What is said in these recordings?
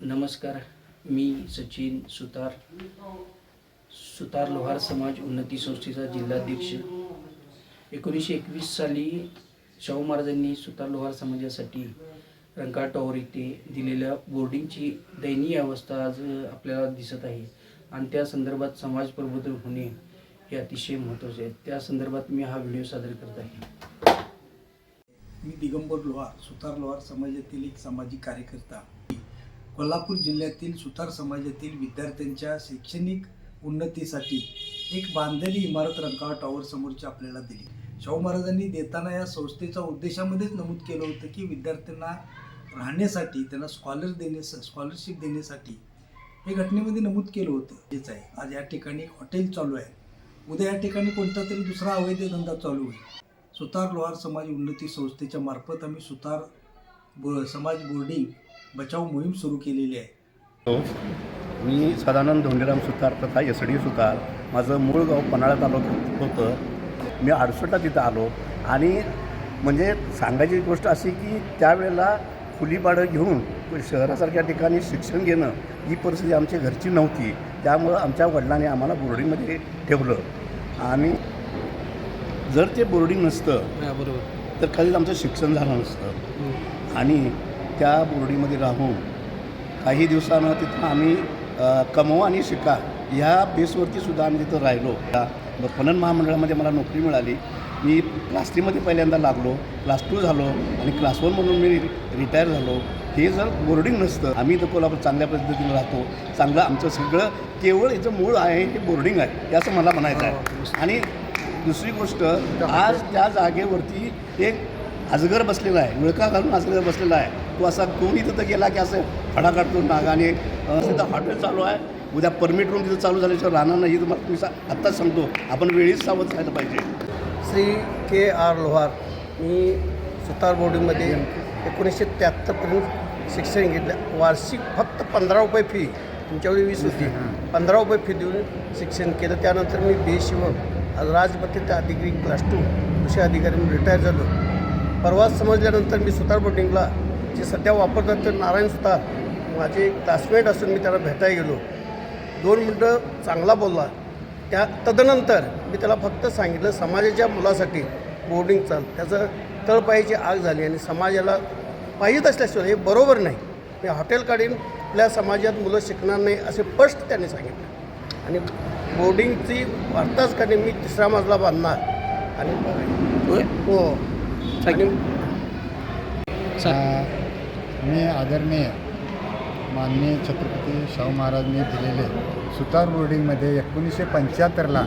नमस्कार. मी सचिन सुतार, सुतार लोहार समाज उन्नती संस्थेचा जिल्हाध्यक्ष. 1921 साली शाहू महाराजांनी सुतार लोहार समाजासाठी रंकाळ टॉवर येथे दिलेल्या बोर्डिंगची दयनीय अवस्था आज आपल्याला दिसत आहे आणि त्या संदर्भात समाज प्रबोधन होणे हे अतिशय महत्त्वाचे आहे. त्या संदर्भात मी हा व्हिडिओ सादर करत आहे. मी दिगंबर लोहार, सुतार लोहार समाजातील एक सामाजिक कार्यकर्ता. कोल्हापूर जिल्ह्यातील सुतार समाजातील विद्यार्थ्यांच्या शैक्षणिक उन्नतीसाठी एक बांधलेली इमारत रंकाळ टॉवर समोरची आपल्याला दिली. शाहू महाराजांनी देताना या संस्थेच्या उद्देशामध्येच नमूद केलं होतं की विद्यार्थ्यांना राहण्यासाठी, त्यांना स्कॉलरशिप देण्यासाठी हे घटनेमध्ये नमूद केलं होतं. हेच आहे, आज या ठिकाणी एक हॉटेल चालू आहे, उद्या या ठिकाणी कोणता तरी दुसरा अवैध धंदा चालू होईल. सुतार लोहार समाज उन्नती संस्थेच्या मार्फत आम्ही सुतार समाज बोर्डिंग बचाव मोहीम सुरू केलेली आहे. मी सदानंद धोंडीराम सुतार तथा SD सुतार. माझं मूळ गाव पन्हाळा तालुक्यात होतं. मी 68 तिथं आलो आणि म्हणजे सांगायची गोष्ट अशी की त्यावेळेला खुली भाडं घेऊन शहरासारख्या ठिकाणी शिक्षण घेणं ही परिस्थिती आमच्या घरची नव्हती. त्यामुळं आमच्या वडिलांनी आम्हाला बोर्डिंगमध्ये ठेवलं आणि जर ते बोर्डिंग नसतं तर कधीच आमचं शिक्षण झालं नसतं. आणि त्या बोर्डिंगमध्ये राहून काही दिवसानं तिथं आम्ही कमवा आणि शिका ह्या बेसवरती सुद्धा आम्ही तिथं राहिलो. पणन महामंडळामध्ये मला नोकरी मिळाली. मी क्लास 3मध्ये पहिल्यांदा लागलो, क्लास 2 झालो आणि क्लास 1 म्हणून मी रिटायर झालो. हे जर बोर्डिंग नसतं, आम्ही इथं कोल्हापूर चांगल्या पद्धतीने राहतो. चांगलं आमचं सगळं केवळ याचं मूळ आहे हे बोर्डिंग आहे, हे असं मला म्हणायचं आहे. आणि दुसरी गोष्ट, आज त्या जागेवरती एक अजगर बसलेला आहे, विळका घालून अजगर बसलेला आहे. तो असा कोणी तिथं गेला की असं फडा काढतो नागाने. तिथं हॉटेल चालू आहे, उद्या परमिट रूम तिथं चालू झाल्याशिवाय राहणार नाही. तुम्हाला तुम्ही आत्ताच सांगतो, आपण वेळीच सावध राहायला पाहिजे. श्री KR लोहार. मी सुतार बोर्डिंगमध्ये 1973पर्यंत शिक्षण घेतलं. वार्षिक फक्त 15 रुपये फी, तुमच्यावेळी 20 होती, 15 रुपये फी देऊन शिक्षण केलं. त्यानंतर मी BSc आज राजपत्रित अधिकारी क्लास 2 कृषी अधिकारी म्हणून रिटायर झालो. परवाच समजल्यानंतर मी सुतार बोर्डिंगला जे सध्या वापरतात तर नारायण सुतार माझे क्लासमेट असून मी त्याला भेटायला गेलो. 2 मिनटं चांगला बोलला. तदनंतर मी त्याला फक्त सांगितलं समाजाच्या मुलासाठी बोर्डिंग चाल. त्याचं तळपायाची आग झाली आणि समाजाला पाहिजेत असल्याशिवाय हे बरोबर नाही. मी हॉटेल काढीन, आपल्या समाजात मुलं शिकणार नाही असे स्पष्ट त्यांनी सांगितलं. आणि बोर्डिंगची वार्ताच करणे, मी 3रा मजला बांधणार आणि हो. मी आदरणीय माननीय छत्रपती शाहू महाराजांनी दिलेले सुतार बोर्डिंगमध्ये 1975ला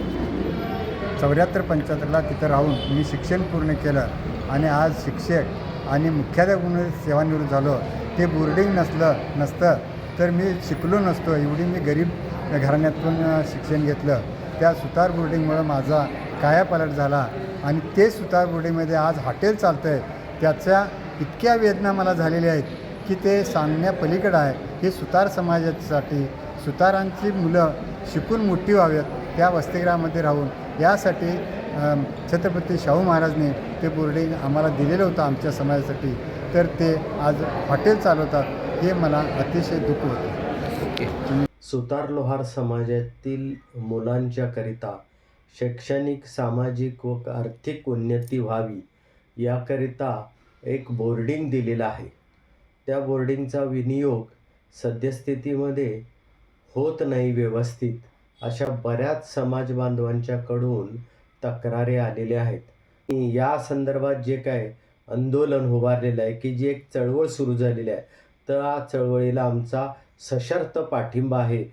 74-75ला तिथं राहून मी शिक्षण पूर्ण केलं आणि आज शिक्षक आणि मुख्याध्यापक म्हणून सेवानिवृत्त झालो. ते बोर्डिंग नसतं तर मी शिकलो नसतो. एवढी मी गरीब घराण्यातून शिक्षण घेतलं. त्या सुतार बोर्डिंगमुळं माझा कायापालट झाला आणि ते सुतार बोर्डिंगमध्ये आज हॉटेल चालतं आहे. त्याच्या इतक्या वेदना मला झालेल्या आहेत की ते सांगण्यापलीकडं आहे. हे सुतार समाजासाठी सुतारांची मुलं शिकून मोठी व्हावेत, त्या वसतिगृहामध्ये राहून यासाठी छत्रपती शाहू महाराजने ते बोर्डिंग आम्हाला दिलेलं होतं आमच्या समाजासाठी. तर ते आज हॉटेल चालवतात हे मला अतिशय दुःख होतं. सुतार लोहार समाजातील मुलांच्याकरिता शैक्षणिक, सामाजिक व आर्थिक उन्नती व्हावी याकरिता एक बोर्डिंग दिलेलं आहे. त्या बोर्डिंगचा विनियोग सद्यस्थितीमध्ये होत नाही व्यवस्थित, अशा बऱ्याच समाज बांधवांच्याकडून तक्रारी आलेल्या आहेत. या संदर्भात जे काय आंदोलन उभारलेलं आहे की जी एक चळवळ सुरू झालेली आहे, त्या चळवळीला आमचा सशर्त पाठिंबा आहे.